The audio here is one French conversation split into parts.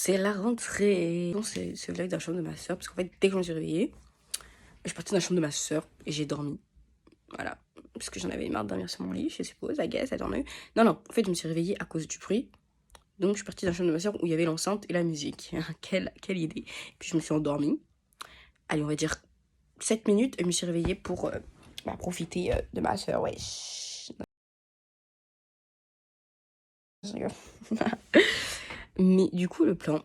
C'est la rentrée. Bon, c'est le vlog de la chambre de ma soeur. Parce qu'en fait, dès que je me suis réveillée, je suis partie dans la chambre de ma soeur et j'ai dormi. Voilà. Parce que j'en avais marre de dormir sur mon lit, je suppose, I guess, I don't know. Non, en fait, je me suis réveillée à cause du bruit. Donc, je suis partie dans la chambre de ma soeur où il y avait l'enceinte et la musique. quelle idée. Puis, je me suis endormie. Allez, on va dire 7 minutes et je me suis réveillée pour profiter de ma soeur. Ouais. Mais du coup, le plan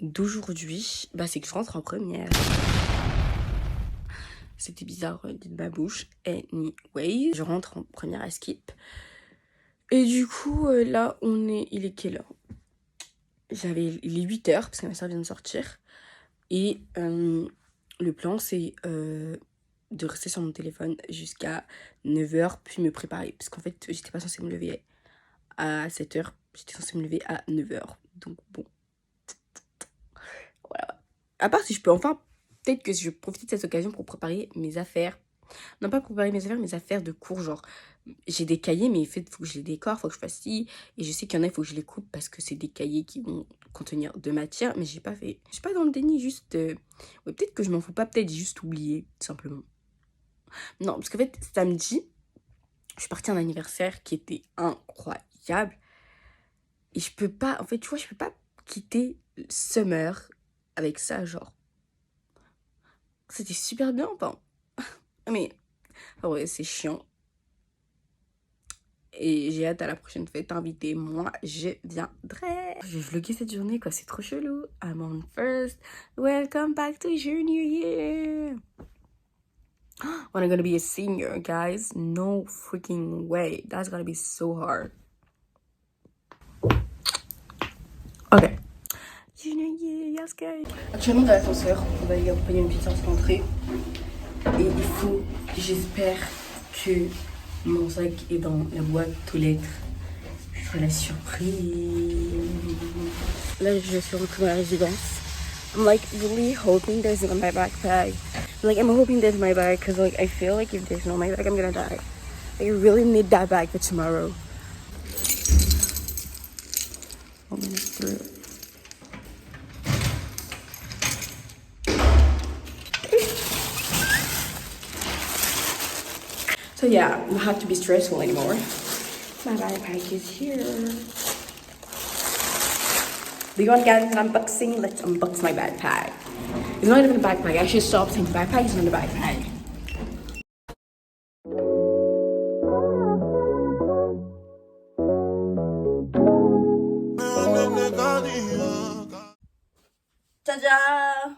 d'aujourd'hui, c'est que je rentre en première. C'était bizarre de ma bouche. Anyways, je rentre en première à Skip. Et du coup, là, il est quelle heure? Il est 8h, parce que ma soeur vient de sortir. Et le plan, c'est de rester sur mon téléphone jusqu'à 9h, puis me préparer. Parce qu'en fait, j'étais pas censée me lever à 7h, j'étais censée me lever à 9h. Donc bon. Voilà. À part si je peux enfin, peut-être que je profite de cette occasion pour préparer mes affaires. Non, pas préparer mes affaires de cours, genre j'ai des cahiers, mais il faut que je les décore, faut que je fasse ci. Et je sais qu'il y en a, il faut que je les coupe parce que c'est des cahiers qui vont contenir de matière, mais j'ai pas fait. Je suis pas dans le déni, juste. Ouais, peut-être que je m'en fous pas, peut-être j'ai juste oublié, tout simplement. Non, parce qu'en fait, samedi, je suis partie à un anniversaire qui était incroyable. Et je peux pas, en fait, tu vois, je peux pas quitter Summer avec ça, genre. C'était super bien, enfin. Mais, ouais, c'est chiant. Et j'ai hâte à la prochaine fête, invitez moi, je viendrai. Je vais vlogger cette journée, quoi, c'est trop chelou. I'm on first. Welcome back to junior year. When I'm gonna be a senior, guys. No freaking way. That's gonna be so hard. Ok. Junior year, yes, guys. Actuellement, dans l'ascenseur, on va aller accompagner une petite sortie d'entrée. Et il faut, j'espère que mon sac est dans la boîte aux lettres. Je ferai la surprise. Là, je suis rentrée dans la résidence. I'm like really hoping there's not my backpack. Like I'm hoping there's my bag because like I feel like if there's no my bag, I'm gonna die. I really need that bag for tomorrow. I'm gonna through. So yeah, I don't have to be stressful anymore. My backpack is here. Do you want to get an unboxing? Let's unbox my backpack. It's not even a backpack. I should stop saying backpack. It's not a backpack. Tada!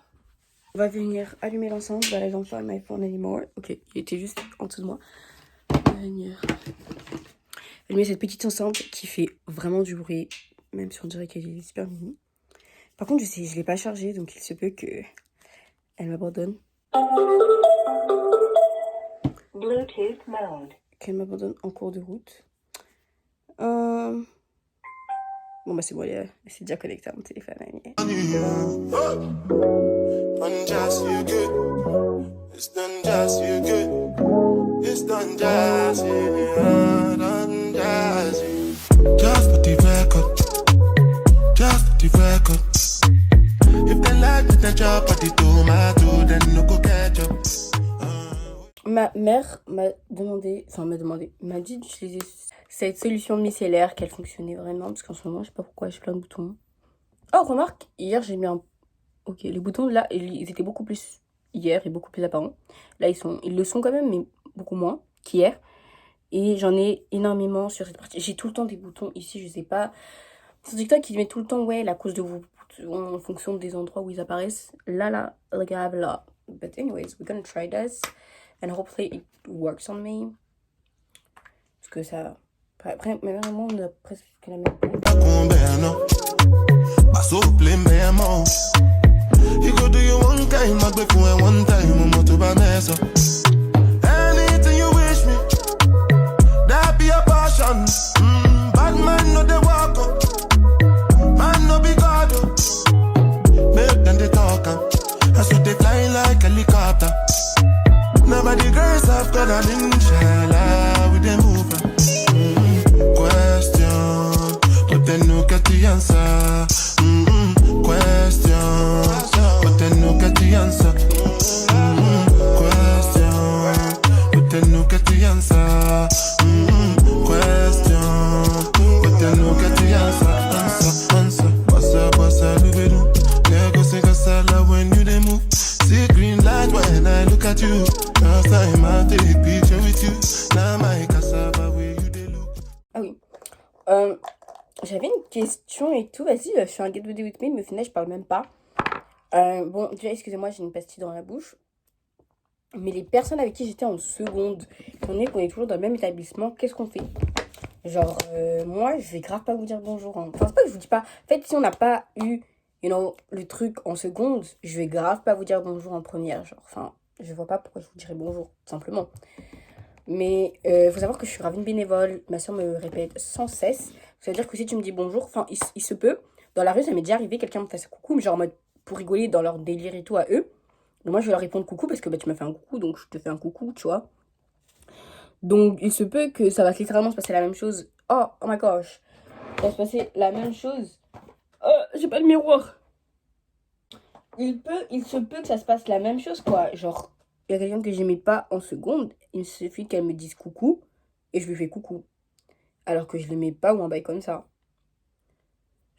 On va venir allumer l'ensemble. But I don't find my phone anymore. Ok, il était juste en dessous de moi. On va venir allumer cette petite ensemble qui fait vraiment du bruit. Même si on dirait qu'elle est super mini. Par contre, je l'ai pas chargée, donc il se peut que elle m'abandonne. Bluetooth mode. Qu'elle m'abandonne en cours de route. Bon, c'est bon, elle s'est déjà connectée à mon téléphone. Just for the record. Just for the record. If they like the job at the tomato, then no go catch up. Ma mère m'a dit d'utiliser cette solution micellaire, qu'elle fonctionnait vraiment, parce qu'en ce moment, je sais pas pourquoi, j'ai plein de boutons. Oh, remarque, hier, j'ai mis un... Ok, les boutons, là, ils étaient beaucoup plus hier et beaucoup plus apparents. Là, ils le sont quand même, mais beaucoup moins qu'hier. Et j'en ai énormément sur cette partie. J'ai tout le temps des boutons ici, je sais pas. C'est TikTok qui met tout le temps, ouais, la cause de vos boutons en fonction des endroits où ils apparaissent. Là, like I have a lot. But anyways, we're gonna try this. And hopefully it works on me. Parce que ça... Après, mais vraiment, on a presque la même... Anything you wish me, that be a passion. Bad man no they walk up, man no be God up. Make them they talk up, that's what they fly like helicopter. Nobody girls have got an inshallah with them move. Question, but they no get the answer. j'avais une question et tout. Vas-y, je fais un get ready with me, mais au final, je parle même pas. Bon, déjà, excusez-moi, j'ai une pastille dans la bouche. Mais les personnes avec qui j'étais en seconde, étant donné qu'on est toujours dans le même établissement, qu'est-ce qu'on fait? Genre, moi, je vais grave pas vous dire bonjour. Hein. Enfin, c'est pas que je vous dis pas. En fait, si on n'a pas eu, le truc en seconde, je vais grave pas vous dire bonjour en première. Genre, enfin, je vois pas pourquoi je vous dirais bonjour, tout simplement. Mais faut savoir que je suis grave une bénévole. Ma soeur me répète sans cesse. Ça veut dire que si tu me dis bonjour, enfin, il se peut. Dans la rue, ça m'est déjà arrivé, quelqu'un me fasse coucou, mais genre en mode pour rigoler dans leur délire et tout à eux. Mais moi, je vais leur répondre coucou parce que bah, tu m'as fait un coucou, donc je te fais un coucou, tu vois. Donc, il se peut que ça va littéralement se passer la même chose. Oh my gosh. Ça va se passer la même chose. Oh, j'ai pas le miroir. Il se peut que ça se passe la même chose, quoi. Genre, il y a quelqu'un que j'aimais pas en seconde. Il suffit qu'elle me dise coucou et je lui fais coucou. Alors que je l'aimais pas ou un bail comme ça.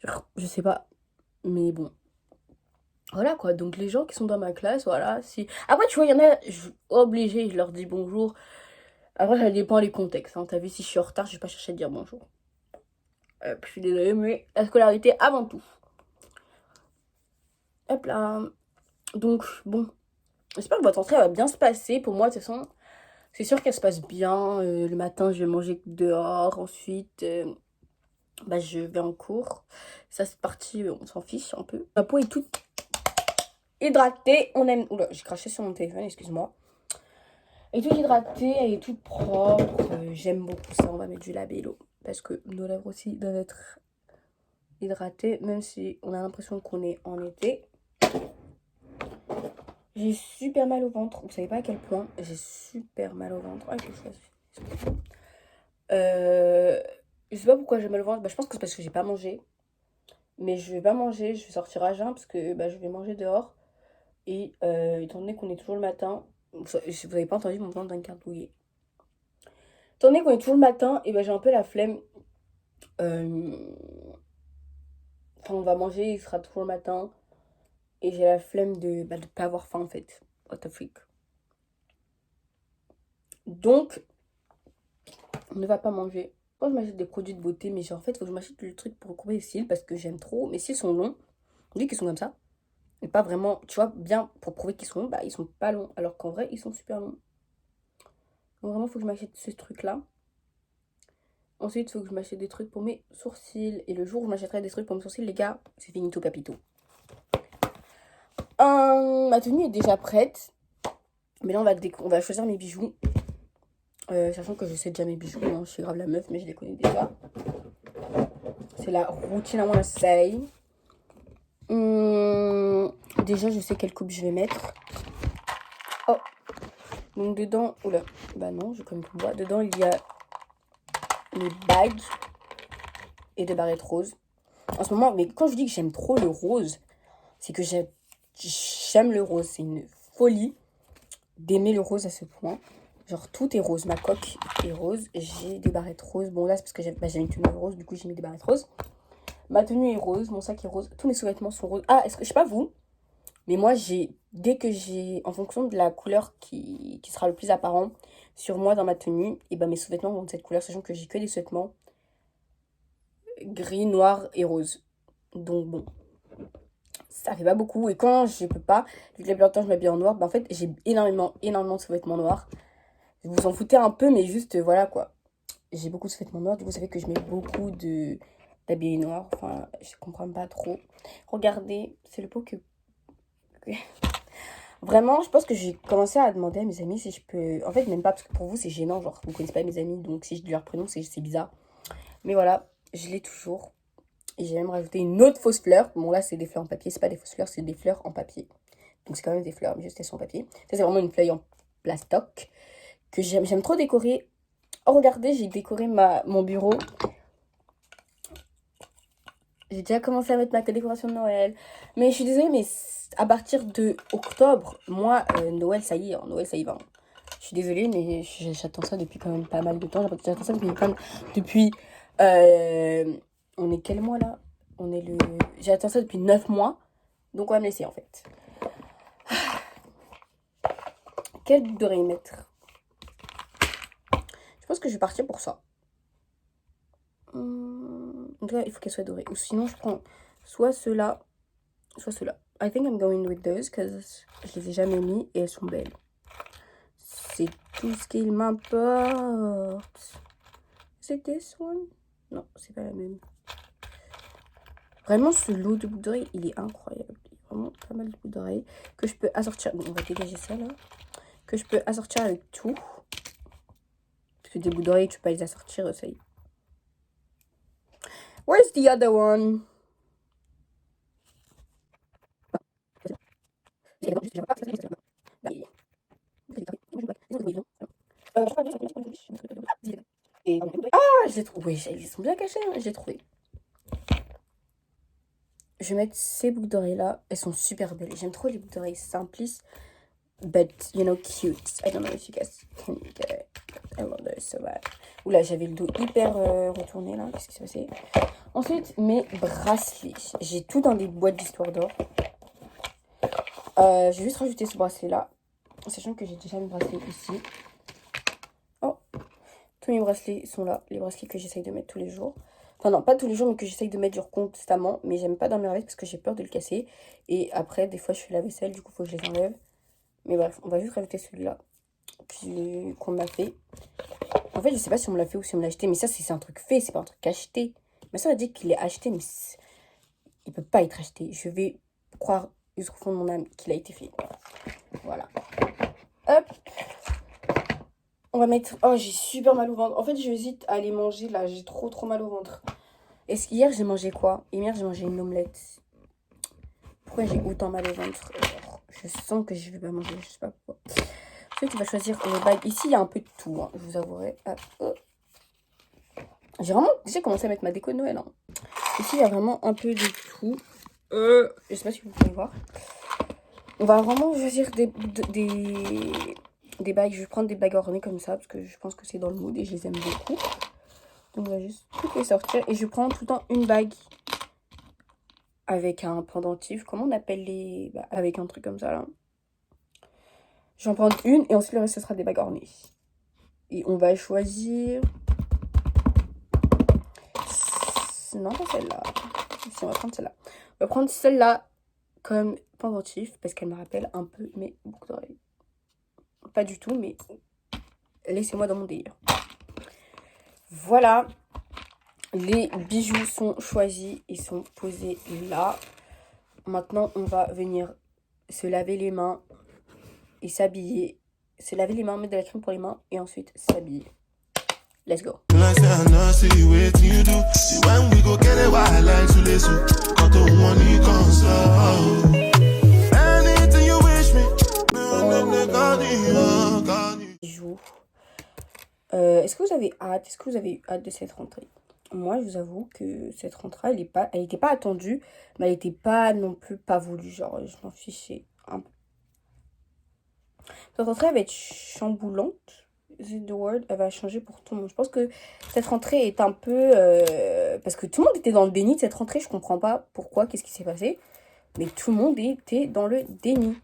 Genre, je sais pas. Mais bon. Voilà, quoi. Donc, les gens qui sont dans ma classe, voilà. Si... Après, tu vois, il y en a, obligé, je leur dis bonjour. Après, ça dépend les contextes. Hein. T'as vu, si je suis en retard, je vais pas chercher à dire bonjour. Je suis désolée, mais la scolarité avant tout. Hop là. Donc, bon. J'espère que votre entrée va bien se passer. Pour moi, de toute façon, c'est sûr qu'elle se passe bien. Le matin, je vais manger dehors. Ensuite, bah, je vais en cours. Ça, c'est parti. On s'en fiche un peu. Ma peau est toute hydratée. On aime... Oula, j'ai craché sur mon téléphone, excuse-moi. Elle est toute hydratée. Elle est toute propre. J'aime beaucoup ça. On va mettre du labello. Parce que nos lèvres aussi doivent être hydratées. Même si on a l'impression qu'on est en été. J'ai super mal au ventre. Vous savez pas à quel point j'ai super mal au ventre. Ah, quelque chose. Je sais pas pourquoi j'ai mal au ventre. Bah, je pense que c'est parce que j'ai pas mangé. Mais je vais pas manger. Je vais sortir à jeun parce que bah, je vais manger dehors. Et étant donné qu'on est toujours le matin. Vous avez pas entendu mon ventre d'un douillet. Étant donné qu'on est toujours le matin, et bah, j'ai un peu la flemme. Enfin, on va manger, il sera toujours le matin. Et j'ai la flemme de pas avoir faim en fait. What the freak. Donc, on ne va pas manger. Moi, je m'achète des produits de beauté, mais genre, en fait, il faut que je m'achète le truc pour recouvrir les cils parce que j'aime trop. Mes cils sont longs. On dit qu'ils sont comme ça. Mais pas vraiment, tu vois, bien pour prouver qu'ils sont longs, bah, ils sont pas longs. Alors qu'en vrai, ils sont super longs. Donc, vraiment, il faut que je m'achète ce truc-là. Ensuite, il faut que je m'achète des trucs pour mes sourcils. Et le jour où je m'achèterai des trucs pour mes sourcils, les gars, c'est finito capito. Ma tenue est déjà prête. Mais là, on va choisir mes bijoux. Sachant que je sais déjà mes bijoux. Hein. Je suis grave la meuf, mais je les connais déjà. C'est la routine à mon say. Déjà, je sais quelle coupe je vais mettre. Oh. Donc, dedans... Oula. Bah non, je comme tout bois. Dedans, il y a les bagues et des barrettes roses. En ce moment, mais quand je dis que j'aime trop le rose, c'est que j'aime le rose. C'est une folie d'aimer le rose à ce point. Genre, tout est rose. Ma coque est rose. J'ai des barrettes roses. Bon, là, c'est parce que j'ai une tenue rose. Du coup, j'ai mis des barrettes roses. Ma tenue est rose. Mon sac est rose. Tous mes sous-vêtements sont roses. Ah, est-ce que... Je sais pas vous. Mais moi, dès que j'ai... En fonction de la couleur qui sera le plus apparent sur moi dans ma tenue, et ben mes sous-vêtements vont de cette couleur. Sachant que j'ai que des sous-vêtements gris, noir et rose. Donc, bon. Ça fait pas beaucoup. Et quand je peux pas, vu que la plupart du temps, je m'habille en noir, ben en fait, j'ai énormément de sous-vêtements noirs. Vous en foutez un peu, mais juste, voilà, quoi. J'ai beaucoup de sous-vêtements noirs. Du coup, ça fait que je mets beaucoup d'habillés noirs. Enfin, je comprends pas trop. Regardez, c'est le pot que... Vraiment, je pense que j'ai commencé à demander à mes amis si je peux... En fait, même pas, parce que pour vous, c'est gênant. Genre, vous connaissez pas mes amis, donc si je dis leur prénom, c'est bizarre. Mais voilà, je l'ai toujours. Et j'ai même rajouté une autre fausse fleur. Bon, là, c'est des fleurs en papier. C'est pas des fausses fleurs, c'est des fleurs en papier. Donc, c'est quand même des fleurs, mais juste elles sont en papier. Ça, c'est vraiment une feuille en plastoc que j'aime trop décorer. Oh, regardez, j'ai décoré mon bureau. J'ai déjà commencé à mettre ma décoration de Noël. Mais je suis désolée, mais à partir de octobre, moi, Noël, ça y est. Hein, Noël, ça y va. Hein. Je suis désolée, mais j'attends ça depuis quand même pas mal de temps. J'attends ça depuis... on est quel mois, là? J'attends ça depuis 9 mois. Donc, on va me laisser, en fait. Quel bout devrais y mettre? Je pense que je vais partir pour ça. En tout cas, il faut qu'elle soit dorée. Ou sinon, je prends soit ceux-là, soit ceux-là. I think I'm going with those, because je les ai jamais mis et elles sont belles. C'est tout ce qu'il m'importe. C'est this one? Non, c'est pas la même. Vraiment, ce lot de boucles d'oreilles, il est incroyable. Il y a vraiment pas mal de boucles d'oreilles que je peux assortir. Bon, on va dégager ça, là. Que je peux assortir avec tout. Parce que des boucles d'oreilles, tu peux pas les assortir, ça y est. Where's the other one? Ah, je l'ai trouvé. Oui, ils sont bien cachés, hein, je l'ai trouvé. Je vais mettre ces boucles d'oreilles là. Elles sont super belles. J'aime trop les boucles d'oreilles simplistes. But, you know, cute. I don't know if you guys can get it. I love those so bad. Oula, j'avais le dos hyper retourné là. Qu'est-ce qui s'est passé? Ensuite, mes bracelets. J'ai tout dans des boîtes d'histoire d'or. Je vais juste rajouter ce bracelet là. Sachant que j'ai déjà mes bracelets ici. Oh, tous mes bracelets sont là. Les bracelets que j'essaye de mettre tous les jours. Enfin non, pas tous les jours, mais que j'essaye de mettre genre constamment. Mais j'aime pas dormir avec parce que j'ai peur de le casser. Et après, des fois, je fais la vaisselle. Du coup, il faut que je les enlève. Mais bref, on va juste rajouter celui-là. Qu'on m'a fait. En fait, je sais pas si on me l'a fait ou si on me l'a acheté. Mais ça, c'est un truc fait. C'est pas un truc acheté. Ma soeur a dit qu'il est acheté. Mais il peut pas être acheté. Je vais croire jusqu'au fond de mon âme qu'il a été fait. Voilà. Hop. On va mettre... Oh, j'ai super mal au ventre. En fait, j'hésite à aller manger, là. J'ai trop mal au ventre. Est-ce qu'hier, j'ai mangé quoi? Hier, j'ai mangé une omelette. Pourquoi j'ai autant mal au ventre? Je sens que je vais pas manger, je sais pas pourquoi. Ensuite, tu vas choisir les bagues. Ici, il y a un peu de tout, hein, je vous avouerai. J'ai vraiment déjà commencé à mettre ma déco de Noël. Hein. Ici, il y a vraiment un peu de tout. Je sais pas si vous pouvez voir. On va vraiment choisir des bagues. Je vais prendre des bagues ornées comme ça, parce que je pense que c'est dans le mood et je les aime beaucoup. Donc, on va juste toutes les sortir. Et je prends tout le temps une bague avec un pendentif. Comment on appelle les... Bah, avec un truc comme ça, là. J'en prends une et ensuite le reste, ce sera des bagues ornées. Et on va choisir... Non, pas celle-là. Si, on va prendre celle-là. On va prendre celle-là comme pendentif parce qu'elle me rappelle un peu mes boucles d'oreilles. Pas du tout, mais laissez-moi dans mon délire. Voilà. Les bijoux sont choisis et sont posés là. Maintenant, on va venir se laver les mains et s'habiller. Se laver les mains, mettre de la crème pour les mains et ensuite s'habiller. Let's go. Bijoux. Est-ce que vous avez hâte? Est-ce que vous avez eu hâte de cette rentrée? Moi, je vous avoue que cette rentrée, elle était pas attendue, mais elle était pas non plus pas voulue. Genre, je m'en fichais un peu. Cette rentrée, elle va être chamboulante. Is it the word? Elle va changer pour tout le monde. Je pense que cette rentrée est un peu... parce que tout le monde était dans le déni de cette rentrée. Je comprends pas pourquoi, qu'est-ce qui s'est passé. Mais tout le monde était dans le déni.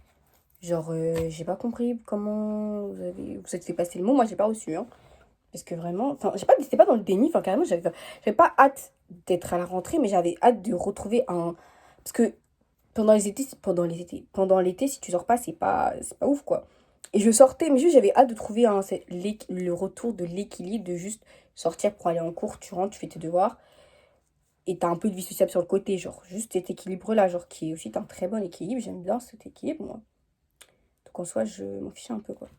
Genre, j'ai pas compris comment vous êtes fait passer le mot. Moi, j'ai pas reçu, hein. Parce que vraiment, enfin, j'étais pas dans le déni, enfin, carrément, j'avais pas hâte d'être à la rentrée, mais j'avais hâte de retrouver un... Parce que pendant l'été, si tu sors pas, c'est pas ouf, quoi. Et je sortais, mais juste, j'avais hâte de trouver le retour de l'équilibre, de juste sortir pour aller en cours, tu rentres, tu fais tes devoirs, et t'as un peu de vie sociable sur le côté, genre, juste cet équilibre-là, genre, qui est aussi un très bon équilibre, j'aime bien cet équilibre, moi. Donc, en soi, je m'en fichais un peu, quoi.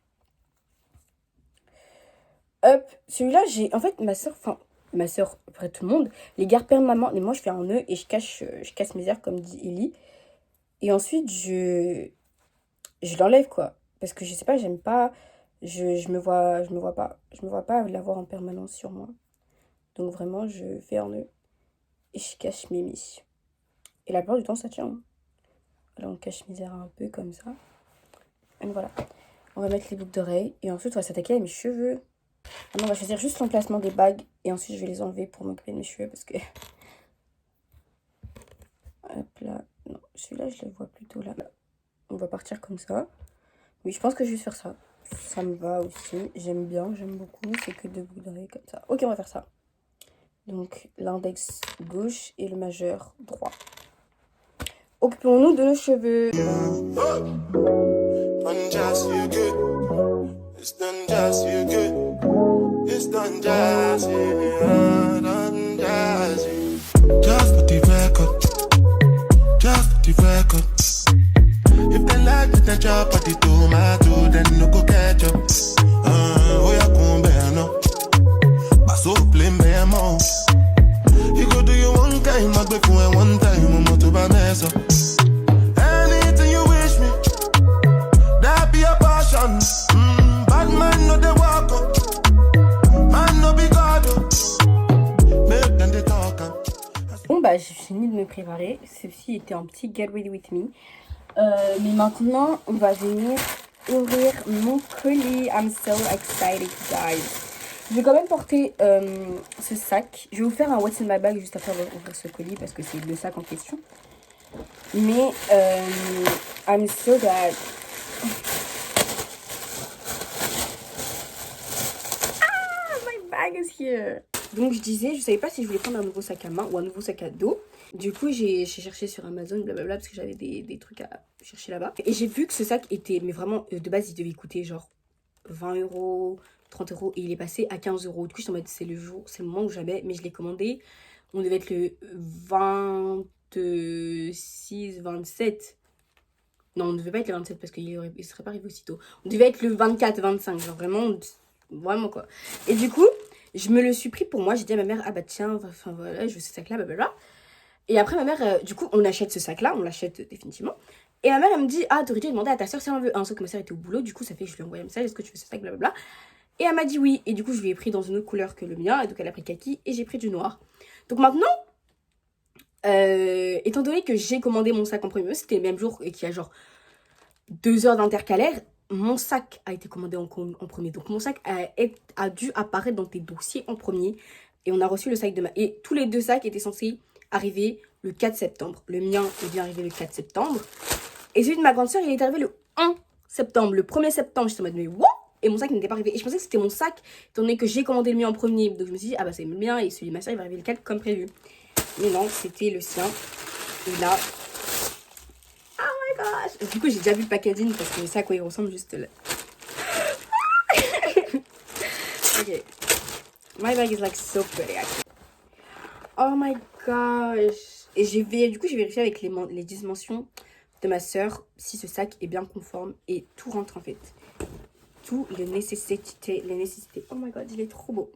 Hop, celui-là, en fait, ma soeur, après tout le monde, les garde permanemment. Mais moi, je fais un nœud et je casse mes airs, comme dit Ellie. Et ensuite, je l'enlève, quoi. Parce que je sais pas, j'aime pas. Je me vois pas. Je me vois pas l'avoir en permanence sur moi. Donc, vraiment, je fais un nœud et je cache mes mi. Et la plupart du temps, ça tient. Hein. Alors, on cache mes airs un peu comme ça. Et voilà. On va mettre les boucles d'oreilles. Et ensuite, on va s'attaquer à mes cheveux. Maintenant, on va choisir juste l'emplacement des bagues. Et ensuite, je vais les enlever pour m'occuper de mes cheveux. Parce que... Hop là. Non, celui-là, je le vois plutôt là. On va partir comme ça. Oui, je pense que je vais faire ça. Ça me va aussi. J'aime bien, j'aime beaucoup. C'est que deux boucles d'oreilles comme ça. Ok, on va faire ça. Donc l'index gauche et le majeur droit. Occupons-nous de nos cheveux. Done just feel good. It's done just feel good. It's done just done just just for the record. Just for the record. If they like the job at the tomato, then no go catch up. Oh yeah, come bear no. Pass up blame bear more. You go do your one time, I go for one time, I'm not to buy mess up. Anything you wish me, that be a passion. Bad man no they walk up, man no be God up. Make them they talk up. Bon bah j'ai fini de me préparer. Ceci était un petit get ready with me. Mais maintenant on va venir ouvrir mon colis. I'm so excited guys. Je vais quand même porter ce sac. Je vais vous faire un what's in my bag juste après ouvrir ce colis parce que c'est le sac en question. Mais I'm so glad. Ah, my bag is here. Donc je disais, je savais pas si je voulais prendre un nouveau sac à main ou un nouveau sac à dos. Du coup j'ai cherché sur Amazon blablabla parce que j'avais des trucs à chercher là-bas. Et j'ai vu que ce sac était, mais vraiment de base il devait coûter genre 20 €, 30 € et il est passé à 15 €. Du coup, je suis en mode, c'est le moment où jamais, mais je l'ai commandé. On devait être le 26, 27. Non, on ne devait pas être le 27 parce qu'il ne serait pas arrivé aussitôt. On devait être le 24, 25. Genre vraiment quoi. Et du coup, je me le suis pris pour moi. J'ai dit à ma mère, ah bah tiens, enfin voilà, je veux ce sac-là, blablabla. Et après, ma mère, du coup, on achète ce sac-là, on l'achète définitivement. Et ma mère, elle me dit, ah, t'aurais dû demander à ta soeur si elle en veut un. Sauf que ma soeur était au boulot, du coup, ça fait que je lui ai envoyé un message, est-ce que tu veux ce sac, blablabla. Et elle m'a dit oui. Et du coup, je lui ai pris dans une autre couleur que le mien. Et donc, elle a pris kaki et j'ai pris du noir. Donc maintenant, étant donné que j'ai commandé mon sac en premier, c'était le même jour et qu'il y a genre 2 heures d'intercalaire, mon sac a été commandé en premier. Donc, mon sac a dû apparaître dans tes dossiers en premier. Et on a reçu le sac de Et tous les deux sacs étaient censés arriver le 4 septembre. Le mien est bien arrivé le 4 septembre. Et celui de ma grande soeur, il est arrivé le 1 septembre. Le 1er septembre, j'étais en mode, mais what? Et mon sac n'était pas arrivé. Et je pensais que c'était mon sac, étant donné que j'ai commandé le mien en premier. Donc je me suis dit, ah bah c'est le mien et celui de ma soeur, il va arriver le 4 comme prévu. Mais non, c'était le sien. Et là, oh my gosh. Du coup, j'ai déjà vu le packaging parce que je sais à quoi il ressemble juste là. Ok. My bag is like so pretty actually. Oh my gosh. Et du coup, j'ai vérifié avec les dimensions de ma soeur si ce sac est bien conforme et tout rentre en fait. Tout les nécessités. Oh my god, il est trop beau.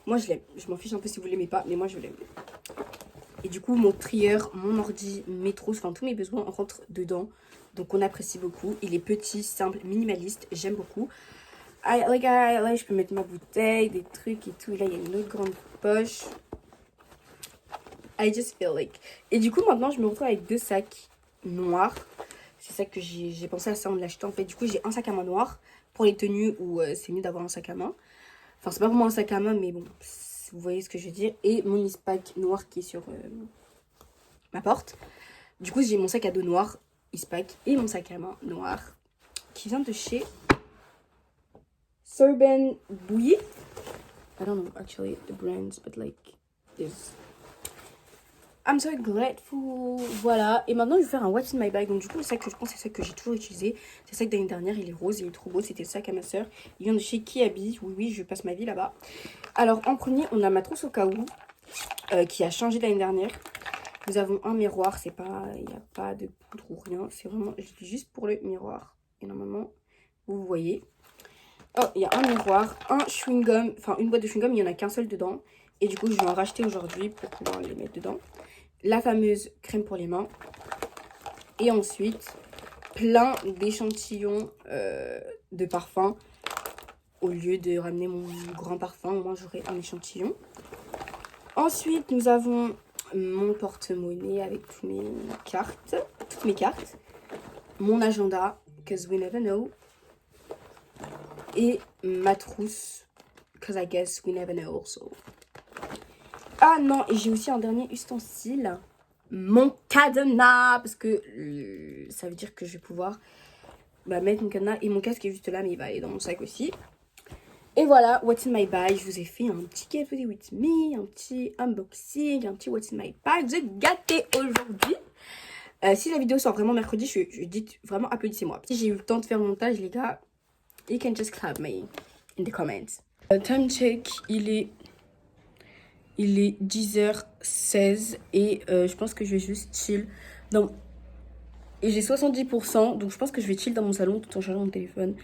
Moi je l'aime. Je m'en fiche un peu si vous l'aimez pas, mais moi je l'aime. Et du coup, mon trieur, mon ordi, mes trousses, enfin tous mes besoins rentrent dedans. Donc on apprécie beaucoup. Il est petit, simple, minimaliste. J'aime beaucoup. Là, je peux mettre ma bouteille, des trucs et tout. Là, il y a une autre grande poche. I just feel like. Et du coup, maintenant, je me retrouve avec 2 sacs noirs. C'est ça que j'ai pensé à ça en l'achetant. En fait, du coup, j'ai un sac à main noir pour les tenues où c'est mieux d'avoir un sac à main. Enfin, c'est pas vraiment un sac à main, mais bon, vous voyez ce que je veux dire. Et mon Eastpak noir qui est sur ma porte. Du coup, j'ai mon sac à dos noir, Eastpak, et mon sac à main noir qui vient de chez Serban Bouilly. I don't know actually the brands, but like this. I'm so grateful. Voilà. Et maintenant, je vais faire un what's in my bag. Donc, du coup, le sac que je prends, c'est le sac que j'ai toujours utilisé. C'est le sac d'année dernière. Il est rose. Il est trop beau. C'était le sac à ma soeur. Il vient de chez Kiabi. Oui, je passe ma vie là-bas. Alors, en premier, on a ma trousse au cas où. Qui a changé l'année dernière. Nous avons un miroir. C'est pas... Il n'y a pas de poudre ou rien. C'est vraiment... Je dis juste pour le miroir. Et normalement, vous voyez. Oh, il y a un miroir. Un chewing-gum. Enfin, une boîte de chewing-gum. Il n'y en a qu'un seul dedans. Et du coup, je vais en racheter aujourd'hui pour pouvoir les mettre dedans. La fameuse crème pour les mains. Et ensuite, plein d'échantillons de parfum. Au lieu de ramener mon grand parfum, au moins j'aurai un échantillon. Ensuite, nous avons mon porte-monnaie avec toutes mes cartes. Mon agenda, because we never know. Et ma trousse, because I guess we never know also. Ah non, et j'ai aussi un dernier ustensile, mon cadenas, parce que ça veut dire que je vais pouvoir mettre mon cadenas et mon casque est juste là, mais il va aller dans mon sac aussi. Et voilà, what's in my bag. Je vous ai fait un petit Get Ready With Me, un petit unboxing, un petit what's in my bag. Vous êtes gâtés aujourd'hui. Si la vidéo sort vraiment mercredi, je dis vraiment applaudissez-moi. Si j'ai eu le temps de faire le montage, les gars, you can just clap me in the comments. Time check, il est 10h16 et je pense que je vais juste chill. Donc, et j'ai 70%, donc je pense que je vais chill dans mon salon tout en chargeant mon téléphone.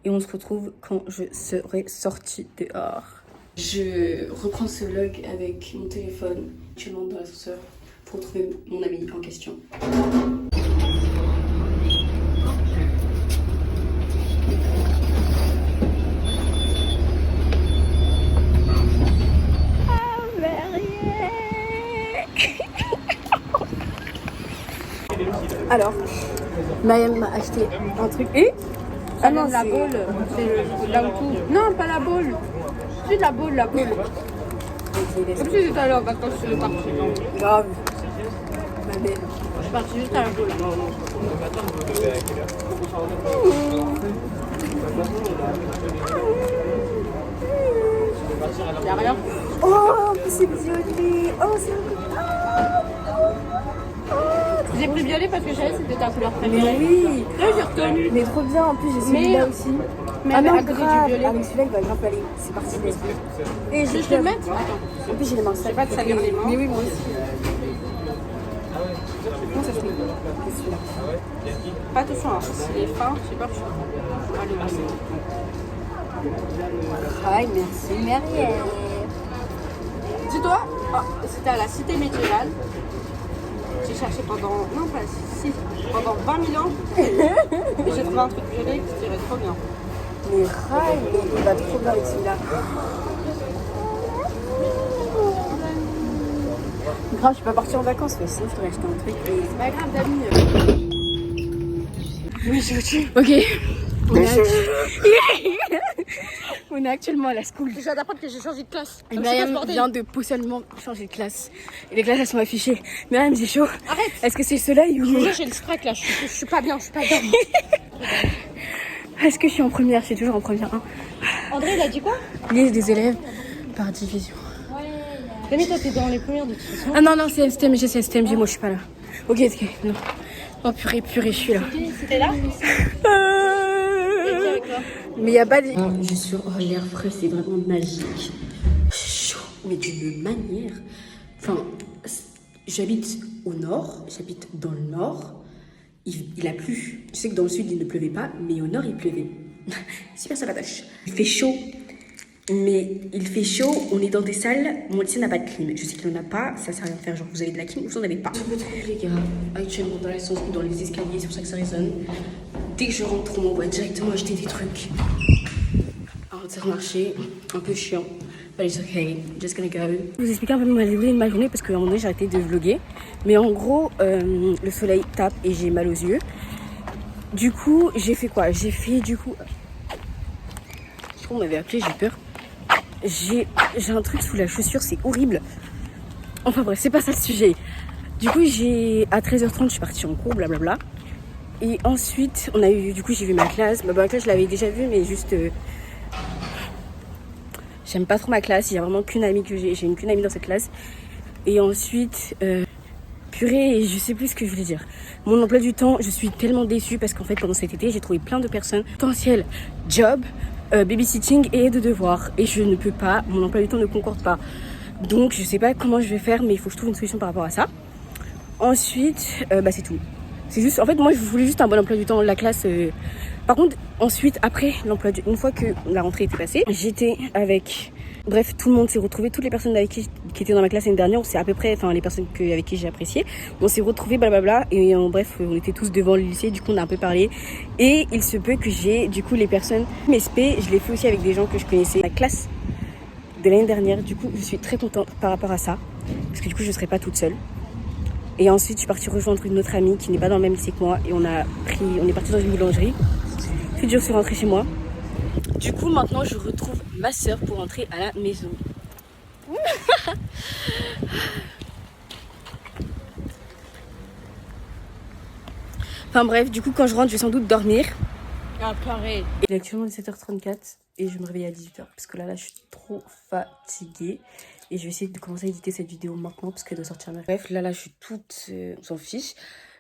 Et on se retrouve quand je serai sortie dehors. Je reprends ce vlog avec mon téléphone. Je monte dans l'ascenseur pour retrouver mon ami en question. Alors, Mayem m'a acheté un truc et... Ah non, la boule, c'est là où tout. Non, pas la boule. C'est la boule, la boule. Comme si j'étais allée en vacances sur le parc. Grave. Ma belle. Je suis partie juste à la boule. Y'a rien. Oh, c'est violet. Oh, c'est J'ai pris violet parce que je savais que c'était ta couleur préférée. Mais oui. Là, j'ai retenu. Mais trop bien, en plus j'ai celui-là aussi. Mais Ah non, à côté grave. du violet. Ah mais celui-là il va grave aller. C'est parti, let's go. Et Je te le mettre. Attends. En plus j'ai les mains sales. pas de salir les mains. Mais oui, moi aussi. Comment ça se fait? C'est celui-là. Pas attention, hein. S'il est fin, je sais pas. Allez, merci. Hi, merci Myriam. Dis-toi, c'était à la cité médiévale. J'ai cherché pendant, non pas si, pendant 20 000 ans. Et j'ai trouvé un truc violet qui se tirait trop bien. Mais Rai, il va trop bien avec celui-là. Grave, je suis pas partie en vacances, mais sinon je t'aurais acheté un truc. C'est pas grave, Dami. Oui, je suis. Ok. On est actuellement à la school. Je viens d'apprendre que j'ai changé de classe. Et Myriam vient de potentiellement changer de classe. Et les classes elles sont affichées. Myriam, j'ai chaud. Arrête. Est-ce que c'est le soleil ou... J'ai le strike là, je suis pas bien, je suis pas bien. Est-ce que je suis en première? Je suis toujours en première 1. André, il a dit quoi? Liste des élèves par division. Dami, toi t'es dans les premières de toute façon. Ah non, non, c'est STMG, c'est STMG, moi je suis pas là. Ok, ok, non. Oh purée, je suis là. C'était là? Mais il n'y a pas de... Je suis sur l'air frais, c'est vraiment magique. Chaud, mais d'une manière... Enfin, j'habite au nord, j'habite dans le nord. Il a plu. Je sais que dans le sud, il ne pleuvait pas, mais au nord, il pleuvait. Super sympatoche. Il fait chaud, mais il fait chaud, on est dans des salles, mon lycée n'a pas de clim. Je sais qu'il n'en a pas, ça sert à rien de faire genre vous avez de la clim ou vous n'en avez pas. Je me trouve les gars, actuellement dans l'ascenseur, dans les escaliers, c'est pour ça que ça résonne. Dès que je rentre, on m'envoie directement acheter des trucs. Un Intermarché, un peu chiant. But it's okay, just gonna go. Je vais vous expliquer un peu ma journée parce qu'à un moment donné j'ai arrêté de vlogger. Mais en gros, le soleil tape et j'ai mal aux yeux. Du coup, j'ai fait quoi? J'ai fait du coup... Je crois qu'on m'avait appelé, j'ai peur. J'ai un truc sous la chaussure, c'est horrible. Enfin bref, c'est pas ça le sujet. Du coup, à 13h30, je suis partie en cours, blablabla. Et ensuite, j'ai vu ma classe. Ma classe, je l'avais déjà vue, mais juste... j'aime pas trop ma classe. Il y a vraiment qu'une amie que j'ai. J'ai qu'une amie dans cette classe. Et ensuite... purée, je sais plus ce que je voulais dire. Mon emploi du temps, je suis tellement déçue parce qu'en fait, pendant cet été, j'ai trouvé plein de personnes potentielles. Job, babysitting et de devoirs. Et je ne peux pas, mon emploi du temps ne concorde pas. Donc, je sais pas comment je vais faire, mais il faut que je trouve une solution par rapport à ça. Ensuite, c'est tout. C'est juste, en fait, moi, je voulais juste un bon emploi du temps. La classe... Par contre, ensuite, après une fois que la rentrée était passée, j'étais avec... Bref, tout le monde s'est retrouvé, toutes les personnes qui étaient dans ma classe l'année dernière, c'est à peu près, enfin les personnes avec qui j'ai apprécié, on s'est retrouvés, blablabla, et bref, on était tous devant le lycée, du coup on a un peu parlé, et il se peut que j'ai, du coup les personnes, mes SP, je l'ai fait aussi avec des gens que je connaissais, la classe de l'année dernière, du coup je suis très contente par rapport à ça, parce que du coup je serai pas toute seule. Et ensuite je suis partie rejoindre une autre amie qui n'est pas dans le même lycée que moi, et on est parti dans une boulangerie, puis je suis rentrée chez moi. Du coup, maintenant, je retrouve ma soeur pour rentrer à la maison. Enfin bref, du coup, quand je rentre, je vais sans doute dormir. Ah, pareil. Il est actuellement 17h34 et je me réveille à 18h. Parce que là, je suis trop fatiguée. Et je vais essayer de commencer à éditer cette vidéo maintenant parce qu'elle doit sortir mercredi. Bref, là, je suis toute... on s'en fiche.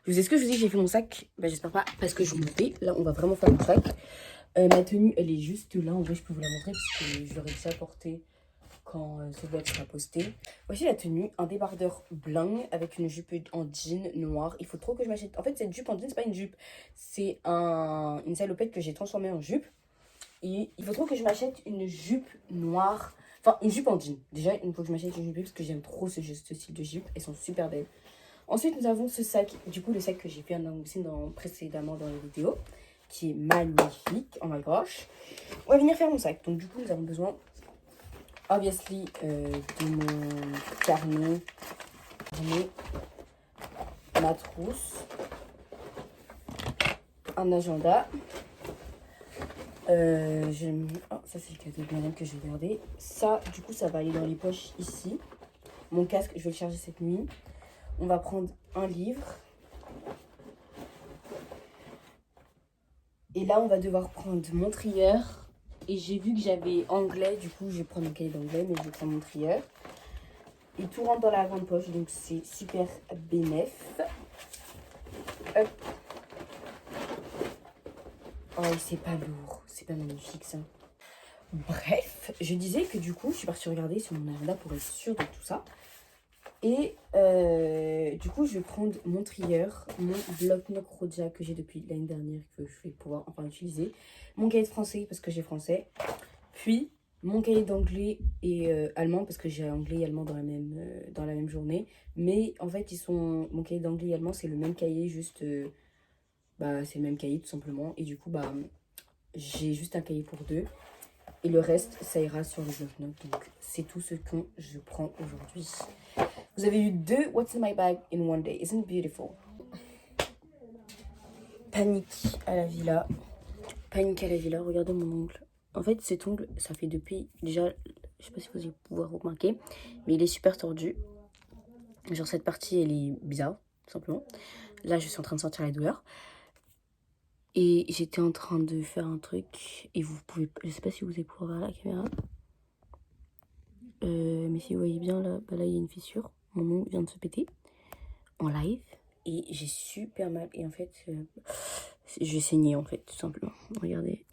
Est-ce que je vous dis que j'ai fait mon sac? Bah, j'espère pas parce que je vous le fais. Là, on va vraiment faire mon sac. Ma tenue, elle est juste là. En vrai, je peux vous la montrer parce que je l'aurais déjà portée quand ce vlog sera posté. Voici la tenue, un débardeur blanc avec une jupe en jean noir. Il faut trop que je m'achète. En fait, cette jupe en jean, c'est pas une jupe, c'est une salopette que j'ai transformée en jupe. Et il faut trop que je m'achète une jupe noire, enfin une jupe en jean. Déjà, il faut que je m'achète une jupe parce que j'aime trop ce style de jupe. Elles sont super belles. Ensuite, nous avons ce sac, du coup, le sac que j'ai fait unboxing précédemment dans la vidéo, qui est magnifique. Oh my gosh. On va venir faire mon sac. Donc, du coup, nous avons besoin obviously de mon carnet, ma trousse, un agenda. Oh, ça c'est le cadeau de madame que je vais garder. Ça, du coup, ça va aller dans les poches ici. Mon casque, je vais le charger cette nuit. On va prendre un livre. Et là, on va devoir prendre mon trieur. Et j'ai vu que j'avais anglais, du coup je vais prendre mon cahier d'anglais, mais je vais prendre mon trieur. Et tout rentre dans la grande poche, donc c'est super bénef. Hop. Oh, c'est pas lourd, c'est pas magnifique ça. Bref, je disais que du coup, je suis partie regarder sur mon agenda pour être sûre de tout ça. Et du coup, je vais prendre mon trieur, mon bloc-notes Rodia que j'ai depuis l'année dernière, que je vais pouvoir enfin utiliser. Mon cahier de français parce que j'ai français. Puis mon cahier d'anglais et allemand parce que j'ai anglais et allemand dans la même journée. Mais en fait, mon cahier d'anglais et allemand, c'est le même cahier, juste... c'est le même cahier tout simplement. Et du coup, j'ai juste un cahier pour deux. Et le reste, ça ira sur le bloc-notes. Donc, c'est tout ce que je prends aujourd'hui. Vous avez eu 2 What's in my bag in one day. Isn't it beautiful? Panique à la villa. Panique à la villa. Regardez mon ongle. En fait, cet ongle, ça fait depuis... Déjà, je sais pas si vous allez pouvoir remarquer, mais il est super tordu. Genre, cette partie, elle est bizarre, tout simplement. Là, je suis en train de sentir la douleur. Et j'étais en train de faire un truc. Et vous pouvez... Je sais pas si vous allez pouvoir voir la caméra. Mais si vous voyez bien, là, là, il y a une fissure. Mon ongle vient de se péter en live. Et j'ai super mal. Et en fait, je vais saigner, en fait, tout simplement. Regardez.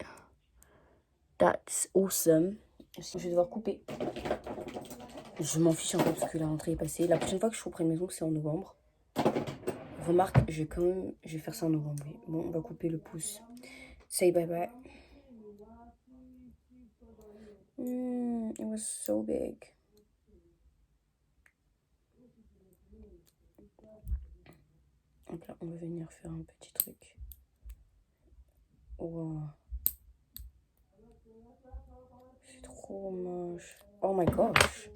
That's awesome. Je vais devoir couper. Je m'en fiche un peu parce que la rentrée est passée. La prochaine fois que je couperai une maison, c'est en novembre. Remarque, je vais faire ça en novembre. Bon, on va couper le pouce. Say bye bye. It was so big. Donc là, on va venir faire un petit truc. Wow. C'est trop moche. Oh my gosh.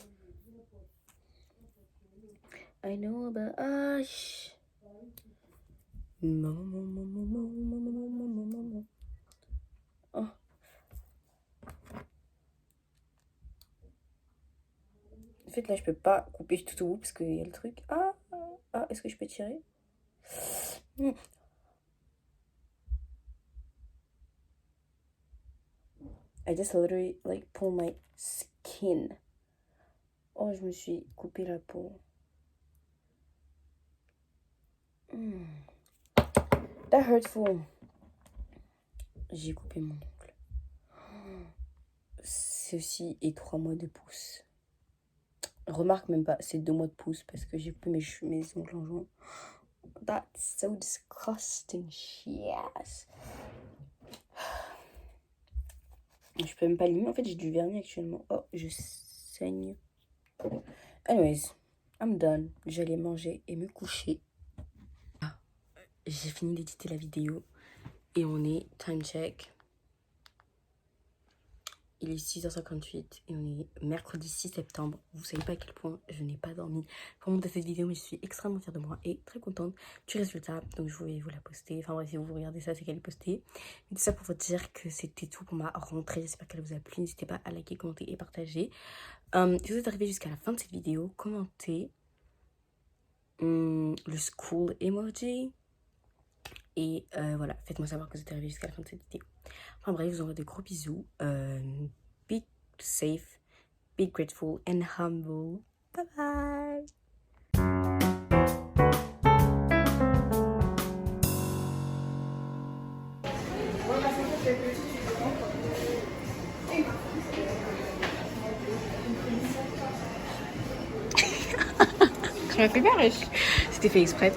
I know about Ash. Oh. En fait, là, je peux pas couper tout au bout parce qu'il y a le truc. Ah, est-ce que je peux tirer? I just literally like pull my skin. Oh, je me suis coupé la peau. That hurtful. J'ai coupé mon ongle. Ceci est 3 mois de pouce. Remarque même pas, c'est 2 mois de pouce parce que j'ai coupé mes ongles en juin. That's so disgusting. Yes. Je peux même pas limer. En fait, j'ai du vernis actuellement. Oh, je saigne. Anyways, I'm done. J'allais manger et me coucher. J'ai fini d'éditer la vidéo. Et on est time check. Il est 6h58 et on est mercredi 6 septembre. Vous savez pas à quel point je n'ai pas dormi pour monter cette vidéo, mais je suis extrêmement fière de moi et très contente du résultat. Donc je voulais vous la poster. Enfin bref, si vous regardez ça, c'est qu'elle est postée. Mais tout ça pour vous dire que c'était tout pour ma rentrée. J'espère qu'elle vous a plu. N'hésitez pas à liker, commenter et partager. Si vous êtes arrivé jusqu'à la fin de cette vidéo, commentez le school emoji. Et voilà, faites-moi savoir que vous êtes arrivés jusqu'à la fin de cette vidéo. Enfin bref, je vous envoie de gros bisous. Be safe, be grateful and humble. Bye bye. Tu m'as fait peur, C'était fait exprès.